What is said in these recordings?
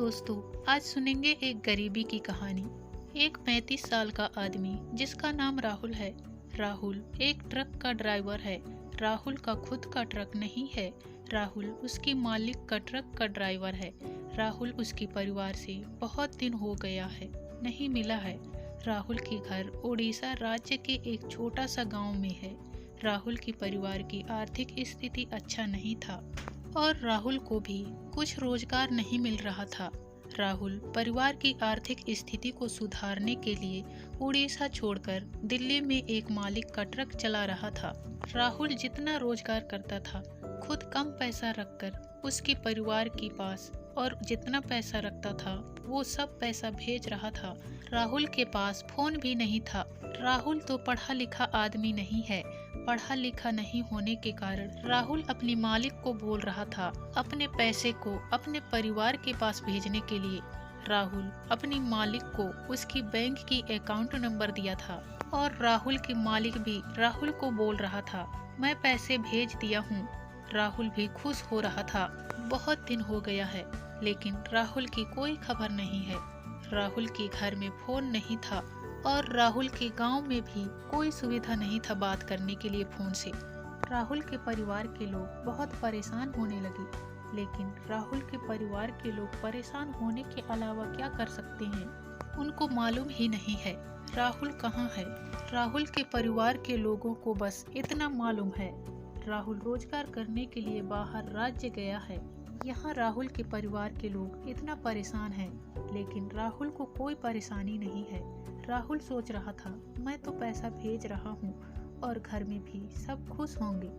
दोस्तों, आज सुनेंगे एक गरीबी की कहानी। एक 35 साल का आदमी जिसका नाम राहुल है। राहुल एक ट्रक का ड्राइवर है। राहुल का खुद का ट्रक नहीं है। राहुल उसकी मालिक का ट्रक का ड्राइवर है। राहुल उसके परिवार से बहुत दिन हो गया है नहीं मिला है। राहुल की घर उड़ीसा राज्य के एक छोटा सा गांव में है। राहुल के परिवार की आर्थिक स्थिति अच्छा नहीं था और राहुल को भी कुछ रोजगार नहीं मिल रहा था। राहुल परिवार की आर्थिक स्थिति को सुधारने के लिए उड़ीसा छोड़कर दिल्ली में एक मालिक का ट्रक चला रहा था। राहुल जितना रोजगार करता था, खुद कम पैसा रखकर उसके परिवार के पास और जितना पैसा रखता था वो सब पैसा भेज रहा था। राहुल के पास फोन भी नहीं था। राहुल तो पढ़ा लिखा आदमी नहीं है। पढ़ा लिखा नहीं होने के कारण राहुल अपनी मालिक को बोल रहा था अपने पैसे को अपने परिवार के पास भेजने के लिए। राहुल अपनी मालिक को उसकी बैंक की अकाउंट नंबर दिया था और राहुल की मालिक भी राहुल को बोल रहा था मैं पैसे भेज दिया हूँ। राहुल भी खुश हो रहा था। बहुत दिन हो गया है लेकिन राहुल की कोई खबर नहीं है। राहुल के घर में फोन नहीं था और राहुल के गांव में भी कोई सुविधा नहीं था बात करने के लिए फोन से। राहुल के परिवार के लोग बहुत परेशान होने लगे, लेकिन राहुल के परिवार के लोग परेशान होने के अलावा क्या कर सकते हैं, उनको मालूम ही नहीं है राहुल कहाँ है। राहुल के परिवार के लोगों को बस इतना मालूम है राहुल रोजगार करने के लिए बाहर राज्य गया है। यहाँ राहुल के परिवार के लोग इतना परेशान हैं, लेकिन राहुल को कोई परेशानी नहीं है। राहुल सोच रहा था मैं तो पैसा भेज रहा हूँ और घर में भी सब खुश होंगे।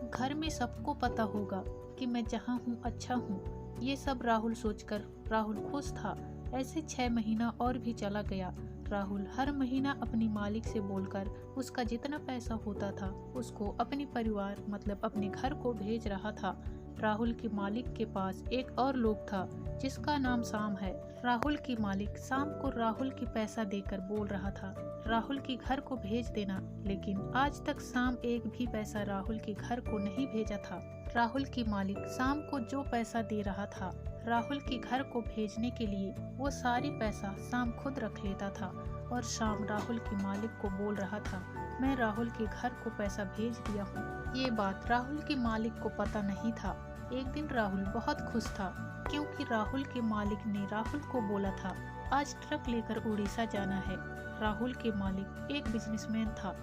घर में सबको पता होगा कि मैं जहाँ हूँ अच्छा हूँ। ये सब राहुल सोचकर राहुल खुश था। ऐसे 6 महीना और भी चला गया। राहुल हर महीना अपनी मालिक से बोलकर उसका जितना पैसा होता था उसको अपने परिवार मतलब अपने घर को भेज रहा था। राहुल के मालिक के पास एक और लोग था जिसका नाम शाम है। राहुल की मालिक शाम को राहुल की पैसा देकर बोल रहा था राहुल के घर को भेज देना, लेकिन आज तक शाम एक भी पैसा राहुल के घर को नहीं भेजा था। राहुल की मालिक शाम को जो पैसा दे रहा था राहुल के घर को भेजने के लिए वो सारी पैसा शाम खुद रख लेता था और शाम राहुल के मालिक को बोल रहा था मैं राहुल के घर को पैसा भेज दिया हूँ। ये बात राहुल के मालिक को पता नहीं था। एक दिन राहुल बहुत खुश था क्योंकि राहुल के मालिक ने राहुल को बोला था आज ट्रक लेकर उड़ीसा जाना है। राहुल के मालिक एक बिजनेसमैन था।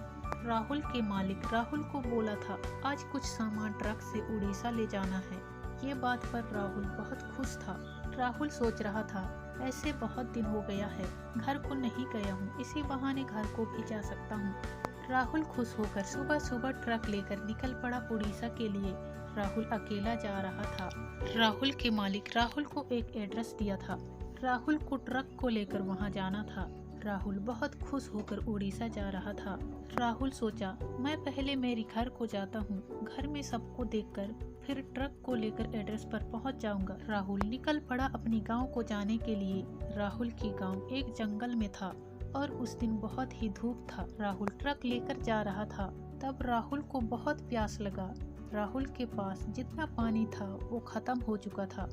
राहुल के मालिक राहुल को बोला था आज कुछ सामान ट्रक से उड़ीसा ले जाना है। ये बात पर राहुल बहुत खुश था। राहुल सोच रहा था ऐसे बहुत दिन हो गया है घर को नहीं गया हूँ, इसी बहाने घर को भी जा सकता हूँ। राहुल खुश होकर सुबह सुबह ट्रक लेकर निकल पड़ा उड़ीसा के लिए। राहुल अकेला जा रहा था। राहुल के मालिक राहुल को एक एड्रेस दिया था। राहुल को ट्रक को लेकर वहां जाना था। राहुल बहुत खुश होकर उड़ीसा जा रहा था। राहुल सोचा मैं पहले मेरे घर को जाता हूँ, घर में सबको देखकर फिर ट्रक को लेकर एड्रेस पर पहुँच जाऊंगा। राहुल निकल पड़ा अपने गाँव को जाने के लिए। राहुल की गाँव एक जंगल में था और उस दिन बहुत ही धूप था। राहुल ट्रक लेकर जा रहा था। तब राहुल को बहुत प्यास लगा। राहुल के पास जितना पानी था वो खत्म हो चुका था।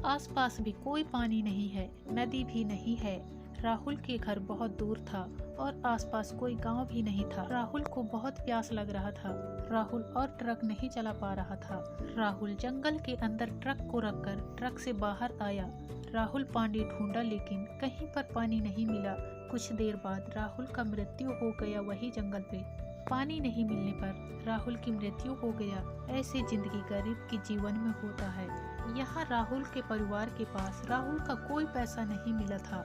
आसपास भी कोई पानी नहीं है, नदी भी नहीं है। राहुल के घर बहुत दूर था और आसपास कोई गांव भी नहीं था। राहुल को बहुत प्यास लग रहा था। राहुल और ट्रक नहीं चला पा रहा था। राहुल जंगल के अंदर ट्रक को रखकर ट्रक से बाहर आया। राहुल पानी ढूंढा लेकिन कहीं पर पानी नहीं मिला। कुछ देर बाद राहुल का मृत्यु हो गया वही जंगल पे। पानी नहीं मिलने पर राहुल की मृत्यु हो गया। ऐसे जिंदगी गरीब के जीवन में होता है। यहाँ राहुल के परिवार के पास राहुल का कोई पैसा नहीं मिला था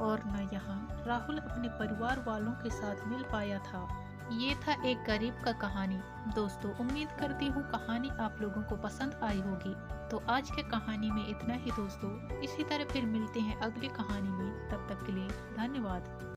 और न यहाँ राहुल अपने परिवार वालों के साथ मिल पाया था। ये था एक गरीब का कहानी। दोस्तों, उम्मीद करती हूँ कहानी आप लोगों को पसंद आई होगी। तो आज के कहानी में इतना ही दोस्तों। इसी तरह फिर मिलते हैं अगली कहानी में। तब तक के लिए धन्यवाद।